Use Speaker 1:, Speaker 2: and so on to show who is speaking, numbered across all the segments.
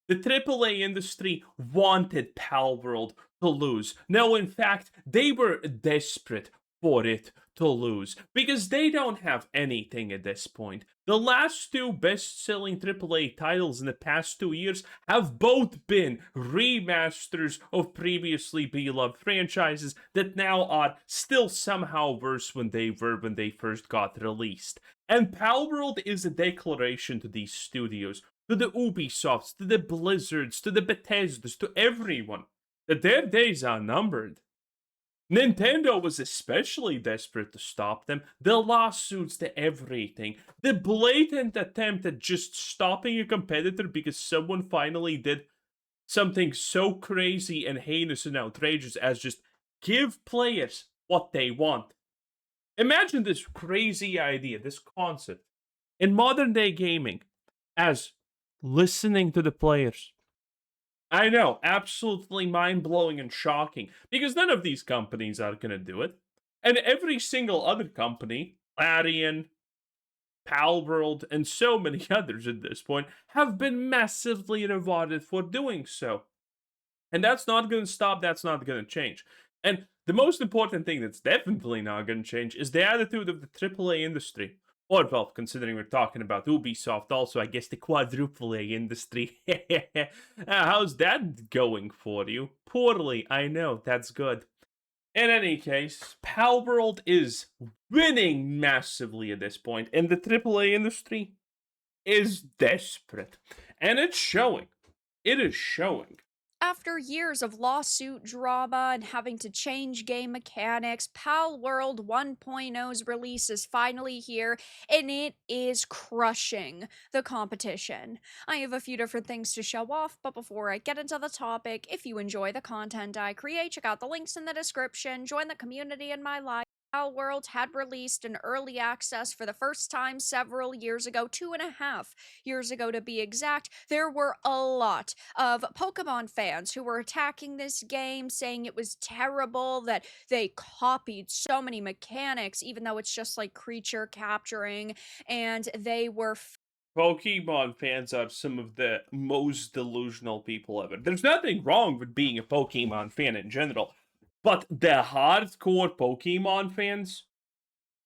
Speaker 1: The AAA industry wanted Palworld to lose. No, in fact, they were desperate for it to lose because they don't have anything at this point. The last two best-selling AAA titles in the past 2 years have both been remasters of previously beloved franchises that now are still somehow worse than they were when they first got released. And Palworld is a declaration to these studios, to the Ubisofts, to the Blizzards, to the Bethesdas, to everyone, that their days are numbered. Nintendo was especially desperate to stop them. The lawsuits, the everything. The blatant attempt at just stopping a competitor because someone finally did something so crazy and heinous and outrageous as just give players what they want. Imagine this crazy idea, this concept, in modern day gaming as listening to the players. I know, absolutely mind-blowing and shocking, because none of these companies are going to do it. And every single other company, Larian, Palworld, and so many others at this point, have been massively rewarded for doing so. And that's not going to stop, that's not going to change. And the most important thing that's definitely not going to change is the attitude of the AAA industry. Or, well, considering we're talking about Ubisoft, also, I guess the quadruple A industry. How's that going for you? Poorly, I know, that's good. In any case, Palworld is winning massively at this point, and the AAA industry is desperate. And it's showing. It is showing.
Speaker 2: After years of lawsuit drama and having to change game mechanics, Palworld 1.0's release is finally here, and it is crushing the competition. I have a few different things to show off, but before I get into the topic, if you enjoy the content I create, check out the links in the description, join the community in my life. Palworld had released an early access for the first time several years ago, 2.5 years ago to be exact. There were a lot of Pokemon fans who were attacking this game, saying it was terrible, that they copied so many mechanics, even though it's just like creature capturing, and they were
Speaker 1: Pokemon fans are some of the most delusional people ever. There's nothing wrong with being a Pokemon fan in general, but the hardcore Pokemon fans,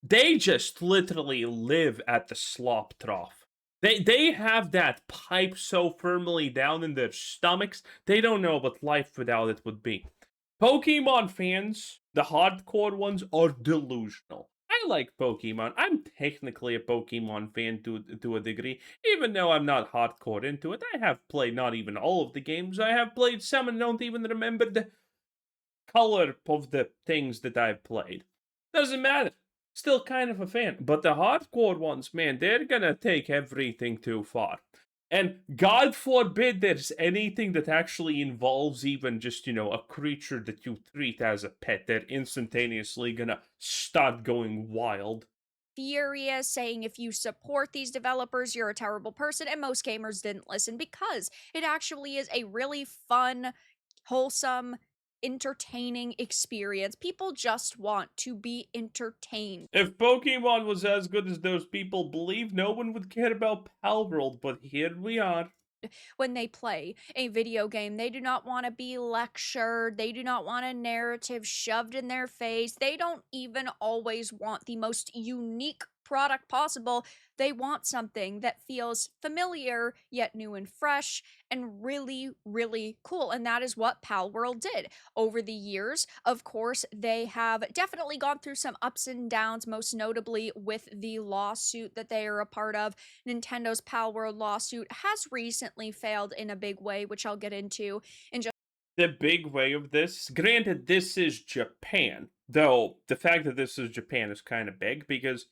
Speaker 1: they just literally live at the slop trough. They have that pipe so firmly down in their stomachs, they don't know what life without it would be. Pokemon fans, the hardcore ones, are delusional. I like Pokemon. I'm technically a Pokemon fan to a degree, even though I'm not hardcore into it. I have played not even all of the games. I have played some and don't even remember the color of the things that I've played. Doesn't matter. Still kind of a fan. But the hardcore ones, man, they're gonna take everything too far. And God forbid there's anything that actually involves even just, a creature that you treat as a pet. They're instantaneously gonna start going wild.
Speaker 2: furious, saying if you support these developers, you're a terrible person, and most gamers didn't listen because it actually is a really fun, wholesome, entertaining experience. People just want to be entertained.
Speaker 1: If Pokemon was as good as those people believe, no one would care about Palworld, but here we are.
Speaker 2: When they play a video game. They do not want to be lectured. They do not want a narrative shoved in their face. They don't even always want the most unique product possible. They want something that feels familiar yet new and fresh and really, really cool. And that is what Palworld did. Over the years, of course, they have definitely gone through some ups and downs, most notably with the lawsuit that they are a part of. Nintendo's Palworld lawsuit has recently failed in a big way, which I'll get into in just
Speaker 1: The big way of this, granted, this is Japan, though the fact that this is Japan is kind of big because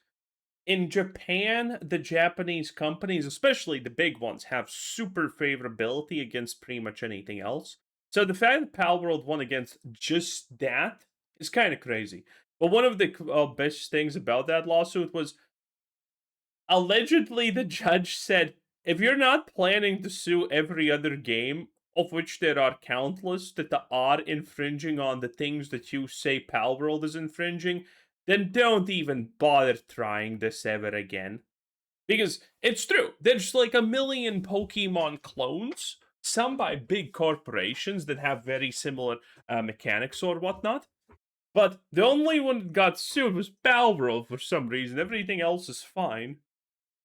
Speaker 1: in Japan, the Japanese companies, especially the big ones, have super favorability against pretty much anything else. So the fact that Palworld won against just that is kind of crazy. But one of the best things about that lawsuit was allegedly the judge said, if you're not planning to sue every other game, of which there are countless that are infringing on the things that you say Palworld is infringing, then don't even bother trying this ever again. Because it's true, there's like a million Pokemon clones. some by big corporations that have very similar mechanics or whatnot. But the only one that got sued was Palworld for some reason. Everything else is fine.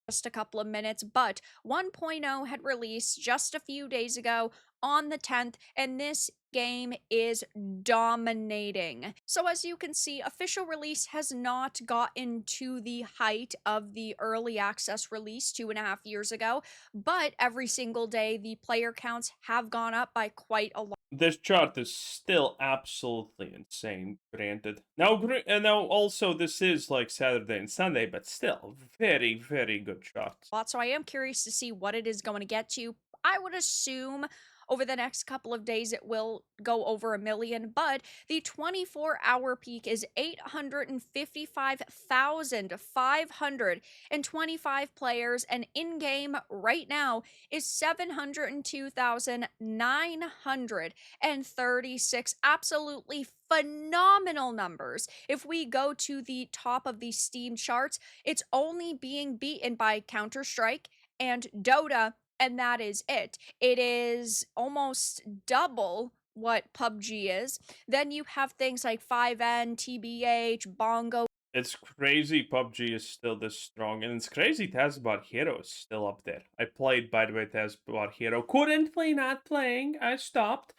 Speaker 2: just a couple of minutes, but 1.0 had released just a few days ago on the 10th, and this game is dominating. So, as you can see, official release has not gotten to the height of the early access release 2.5 years ago, but every single day the player counts have gone up by quite a lot.
Speaker 1: This chart is still absolutely insane, granted. Now also this is like Saturday and Sunday, but still very, very good chart.
Speaker 2: So I am curious to see what it is going to get to. I would assume over the next couple of days it will go over 1 million, but the 24-hour peak is 855,525 players, and in-game right now is 702,936. Absolutely phenomenal numbers. If we go to the top of the Steam charts, it's only being beaten by Counter-Strike and Dota, and that is it. It is almost double what PUBG is. Then you have things like 5N, TBH, Bongo.
Speaker 1: It's crazy PUBG is still this strong, and it's crazy Taskbot Hero is still up there. I played, by the way, Taskbot Hero. Couldn't play, not playing. I stopped.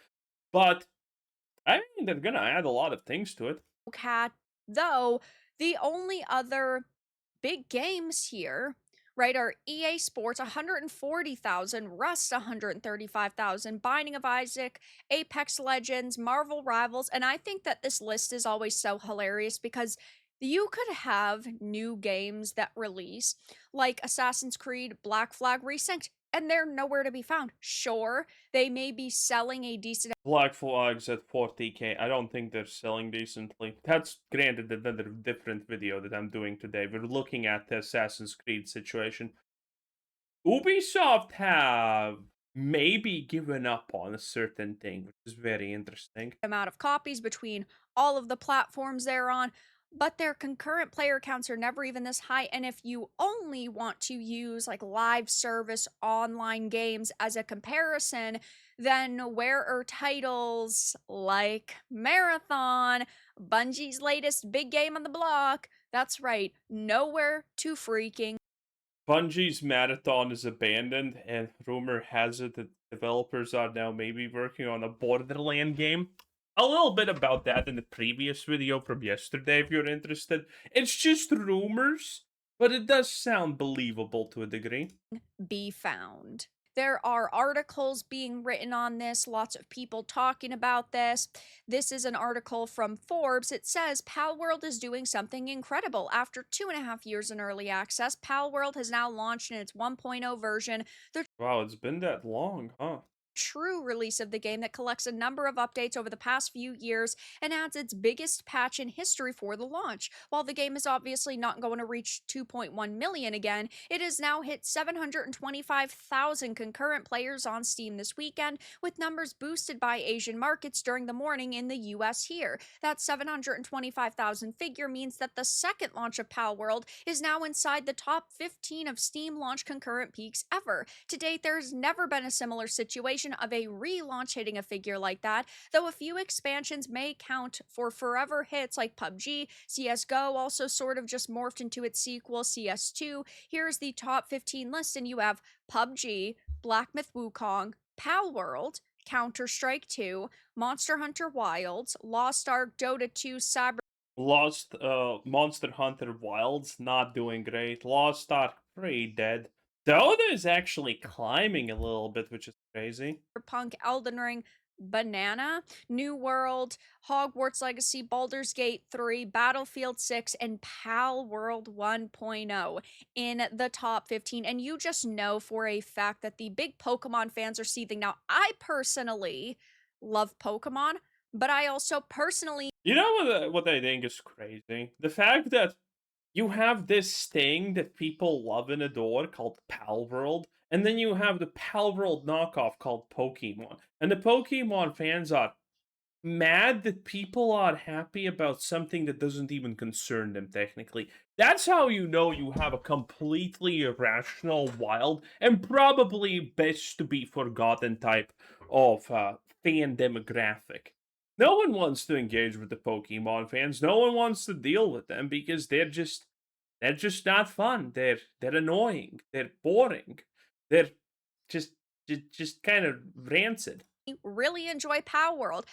Speaker 1: But, I mean, they're gonna add a lot of things to it.
Speaker 2: Cat, though, the only other big games here, right, are EA Sports 140,000, Rust 135,000, Binding of Isaac, Apex Legends, Marvel Rivals, and I think that this list is always so hilarious because you could have new games that release like Assassin's Creed Black Flag Resynced, and they're nowhere to be found. Sure, they may be selling a decent
Speaker 1: Black Flags at 40k. I don't think they're selling decently. That's granted another different video that I'm doing today. We're looking at the Assassin's Creed situation. Ubisoft have maybe given up on a certain thing, which is very interesting.
Speaker 2: amount of copies between all of the platforms they're on, but their concurrent player counts are never even this high. And if you only want to use like live service online games as a comparison, then where are titles like Marathon, Bungie's latest big game on the block? That's right, nowhere to freaking.
Speaker 1: Bungie's Marathon is abandoned, and rumor has it that developers are now maybe working on a Borderland game. A little bit about that in the previous video from yesterday, if you're interested. It's just rumors, but it does sound believable to a degree.
Speaker 2: Be found. There are articles being written on this, lots of people talking about this. This is an article from Forbes. It says Palworld is doing something incredible. After 2.5 years in early access, Palworld has now launched in its 1.0 version. The
Speaker 1: Wow, it's been that long, huh?
Speaker 2: true release of the game that collects a number of updates over the past few years and adds its biggest patch in history for the launch. While the game is obviously not going to reach 2.1 million again, it has now hit 725,000 concurrent players on Steam this weekend, with numbers boosted by Asian markets during the morning in the US here. That 725,000 figure means that the second launch of Palworld is now inside the top 15 of Steam launch concurrent peaks ever. To date, there's never been a similar situation of a relaunch hitting a figure like that, though a few expansions may count for forever hits like PUBG. CSGO also sort of just morphed into its sequel, CS2. Here's the top 15 list, and you have PUBG, Black Myth Wukong, Palworld, Counter-Strike 2, Monster Hunter Wilds, Lost Ark, Dota 2, Cyber.
Speaker 1: Monster Hunter Wilds, not doing great. Lost Ark, pretty dead. Dota is actually climbing a little bit, which is crazy.
Speaker 2: Cyberpunk, Elden Ring, Banana, New World, Hogwarts Legacy, Baldur's Gate 3, Battlefield 6, and Palworld 1.0 in the top 15. And you just know for a fact that the big Pokemon fans are seething. Now, I personally love Pokemon, but I also personally.
Speaker 1: You know what I think is crazy? The fact that you have this thing that people love and adore called Palworld, and then you have the Palworld knockoff called Pokemon. And the Pokemon fans are mad that people are happy about something that doesn't even concern them technically. That's how you know you have a completely irrational, wild, and probably best to be forgotten type of fan demographic. No one wants to engage with the Pokemon fans. No one wants to deal with them because they're just not fun. They're annoying. They're boring. They're just just kind of rancid.
Speaker 2: Really enjoy Palworld.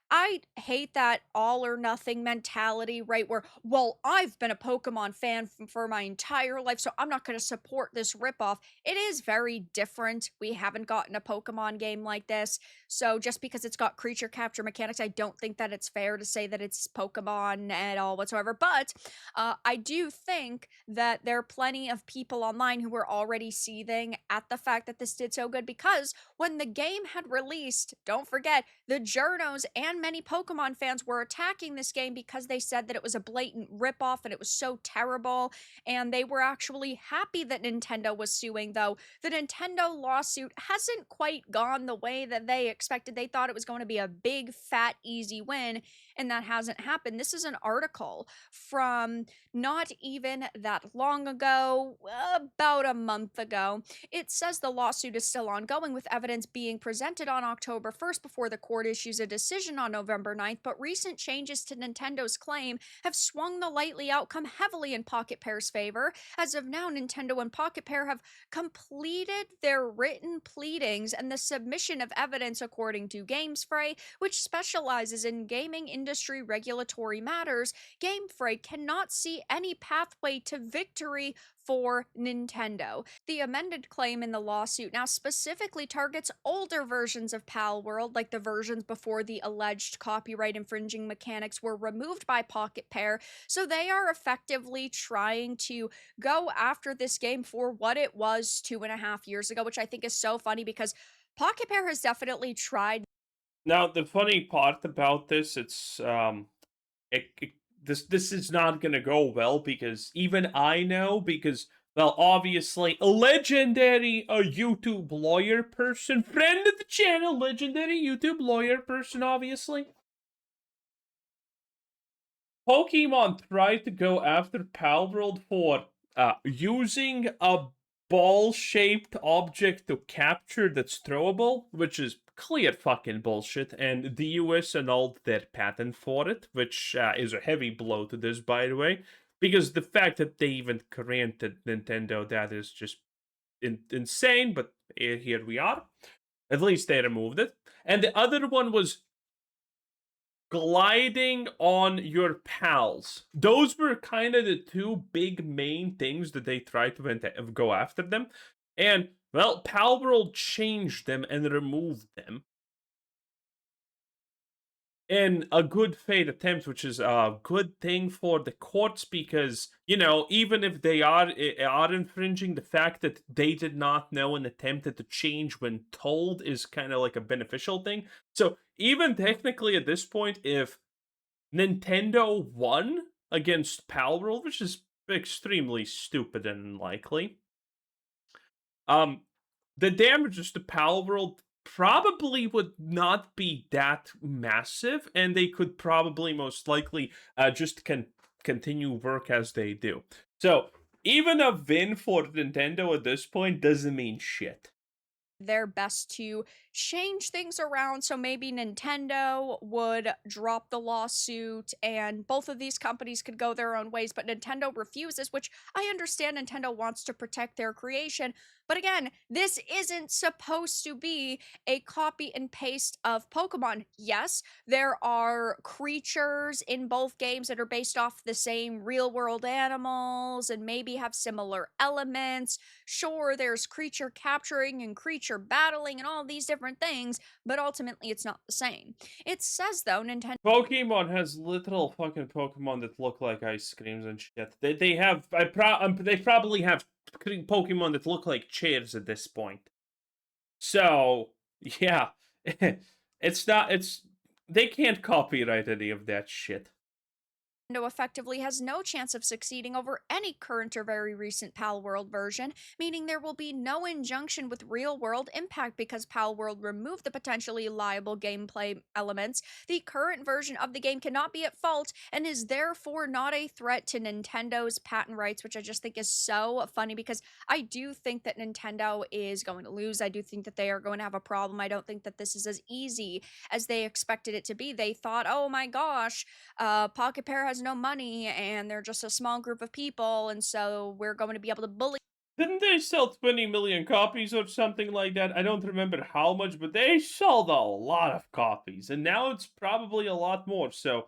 Speaker 2: I hate that all or nothing mentality, right? Where, well, I've been a Pokemon fan for my entire life, so I'm not going to support this ripoff. It is very different. We haven't gotten a Pokemon game like this. So just because it's got creature capture mechanics, I don't think that it's fair to say that it's Pokemon at all whatsoever. But I do think that there are plenty of people online who were already seething at the fact that this did so good because when the game had released, don't forget, the journos and many Pokemon fans were attacking this game because they said that it was a blatant ripoff and it was so terrible. And they were actually happy that Nintendo was suing, though. The Nintendo lawsuit hasn't quite gone the way that they expected. They thought it was going to be a big, fat, easy win, and that hasn't happened. This is an article from not even that long ago, about a month ago. It says the lawsuit is still ongoing, with evidence being presented on October 1st before the court issues a decision on November 9th, but recent changes to Nintendo's claim have swung the likely outcome heavily in Pocket Pair's favor. As of now, Nintendo and Pocket Pair have completed their written pleadings and the submission of evidence according to GameSpray, which specializes in gaming industry regulatory matters. GameSpray cannot see any pathway to victory for Nintendo. The amended claim in the lawsuit now specifically targets older versions of Palworld, like the versions before the alleged copyright infringing mechanics were removed by Pocket Pair. So they are effectively trying to go after this game for what it was 2.5 years ago, which I think is so funny because Pocket Pair has definitely tried.
Speaker 1: Now, the funny part about this, it's this is not gonna go well because even I know because well, obviously, a legendary YouTube lawyer person, friend of the channel, legendary YouTube lawyer person, obviously. Pokemon tried to go after Palworld for using a ball-shaped object to capture that's throwable, which is clear fucking bullshit, and the US annulled their patent for it, which is a heavy blow to this, by the way, because the fact that they even granted Nintendo that is just insane, but here we are. At least they removed it. And the other one was gliding on your pals. Those were kind of the two big main things that they tried to go after them. And, well, Palworld changed them and removed them in a good faith attempt, which is a good thing for the courts because, you know, even if they are infringing, the fact that they did not know and attempted to change when told is kind of like a beneficial thing. So even technically at this point, if Nintendo won against Palworld, which is extremely stupid and unlikely, um, the damages to Palworld probably would not be that massive, and they could probably most likely just continue work as they do. So even a win for Nintendo at this point doesn't mean shit.
Speaker 2: Their best to change things around. So maybe Nintendo would drop the lawsuit and both of these companies could go their own ways, but Nintendo refuses, which I understand Nintendo wants to protect their creation. But again, this isn't supposed to be a copy and paste of Pokemon. Yes, there are creatures in both games that are based off the same real world animals and maybe have similar elements. Sure, there's creature capturing and creature battling and all these different things, but ultimately it's not the same. It says, though, Nintendo.
Speaker 1: Pokemon has literal fucking Pokemon that look like ice creams and shit. They have they probably have Pokemon that look like chairs at this point. So yeah, it's not it's they can't copyright any of that shit.
Speaker 2: Nintendo effectively has no chance of succeeding over any current or very recent Palworld version, meaning there will be no injunction with real world impact because Palworld removed the potentially liable gameplay elements. The current version of the game cannot be at fault and is therefore not a threat to Nintendo's patent rights, which I just think is so funny because I do think that Nintendo is going to lose. I do think that they are going to have a problem. I don't think that this is as easy as they expected it to be. They thought, oh my gosh, Pocket Pair has no money and they're just a small group of people, and so we're going to be able to bully.
Speaker 1: Didn't they sell 20 million copies or something like that? I don't remember how much, but they sold a lot of copies, and now it's probably a lot more. So,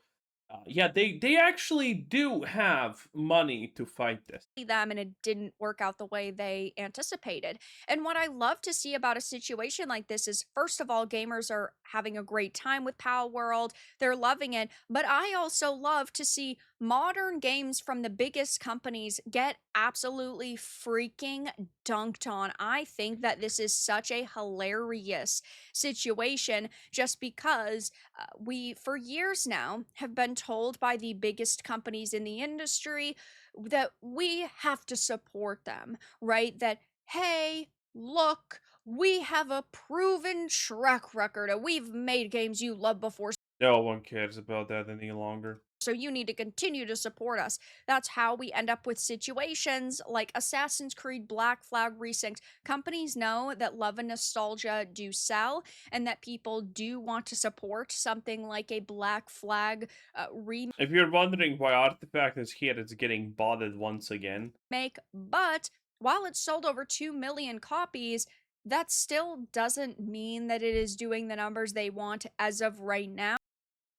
Speaker 1: yeah, they actually do have money to fight this.
Speaker 2: Them and it didn't work out the way they anticipated. And what I love to see about a situation like this is first of all, gamers are having a great time with Pal World. They're loving it, but I also love to see modern games from the biggest companies get absolutely freaking dunked on. I think that this is such a hilarious situation just because we for years now have been told by the biggest companies in the industry that we have to support them, right? That, hey, look, we have a proven track record and we've made games you love before.
Speaker 1: No one cares about that any longer.
Speaker 2: So you need to continue to support us. That's how we end up with situations like Assassin's Creed Black Flag Resynced. Companies know that love and nostalgia do sell and that people do want to support something like a Black Flag remake.
Speaker 1: If you're wondering why Artifact is here, it's getting botted once again.
Speaker 2: But while it sold over 2 million copies, that still doesn't mean that it is doing the numbers they want as of right now.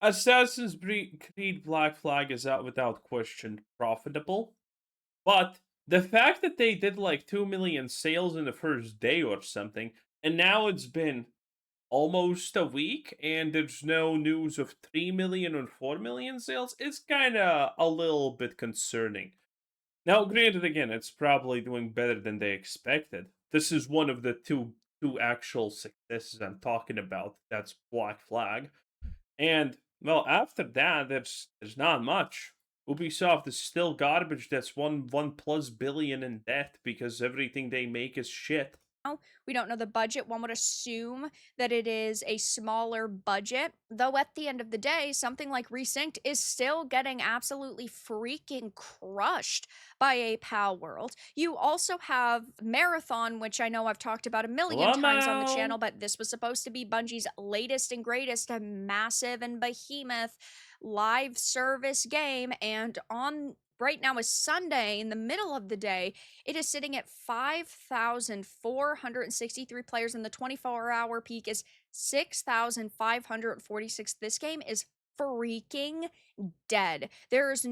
Speaker 1: Assassin's Creed Black Flag is out without question profitable, but the fact that they did like 2 million sales in the first day or something, and now it's been almost a week and there's no news of 3 million or 4 million sales, is kind of a little bit concerning. Now, granted, again, it's probably doing better than they expected. This is one of the two actual successes I'm talking about. That's Black Flag. And well, after that, there's not much. Ubisoft is still garbage. That's one plus billion in debt because everything they make is shit.
Speaker 2: We don't know the budget. One would assume that it is a smaller budget, though at the end of the day, something like Resynced is still getting absolutely freaking crushed by a Pal World. You also have Marathon, which I know I've talked about a million times on the channel, but this was supposed to be Bungie's latest and greatest, a massive and behemoth live service game, and on right now is Sunday in the middle of the day. It is sitting at 5,463 players, and the 24-hour peak is 6,546. This game is freaking dead. There is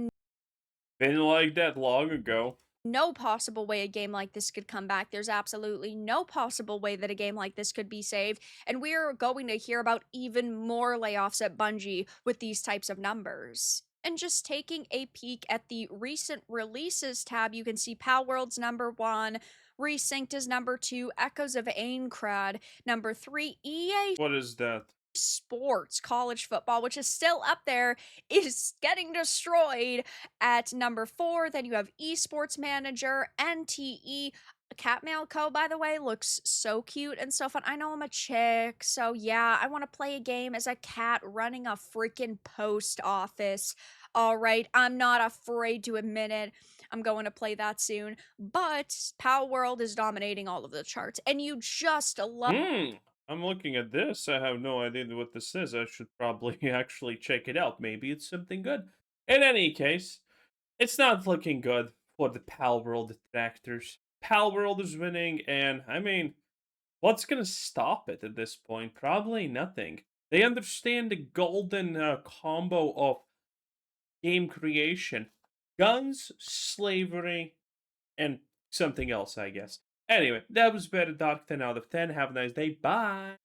Speaker 1: Been like that long ago.
Speaker 2: no possible way a game like this could come back. There's absolutely no possible way that a game like this could be saved. And we're going to hear about even more layoffs at Bungie with these types of numbers. And just taking a peek at the recent releases tab, you can see Palworld's number 1, Resynced is number 2, Echoes of Aincrad number 3, EA
Speaker 1: What is that?
Speaker 2: Sports College Football, which is still up there, is getting destroyed at number 4. Then you have Esports Manager, NTE. Cat Co, by the way, looks so cute and so fun. I know I'm a chick, so yeah, I want to play a game as a cat running a freaking post office. All right, I'm not afraid to admit it. I'm going to play that soon. But Palworld is dominating all of the charts, and you just love.
Speaker 1: I'm looking at this. I have no idea what this is. I should probably actually check it out. Maybe it's something good. In any case, it's not looking good for the Palworld detractors. Palworld is winning, and I mean, what's gonna stop it at this point? Probably nothing. They understand the golden combo of game creation: guns, slavery, and something else, I guess. Anyway, that was better Dark 10 out of 10. Have a nice day. Bye.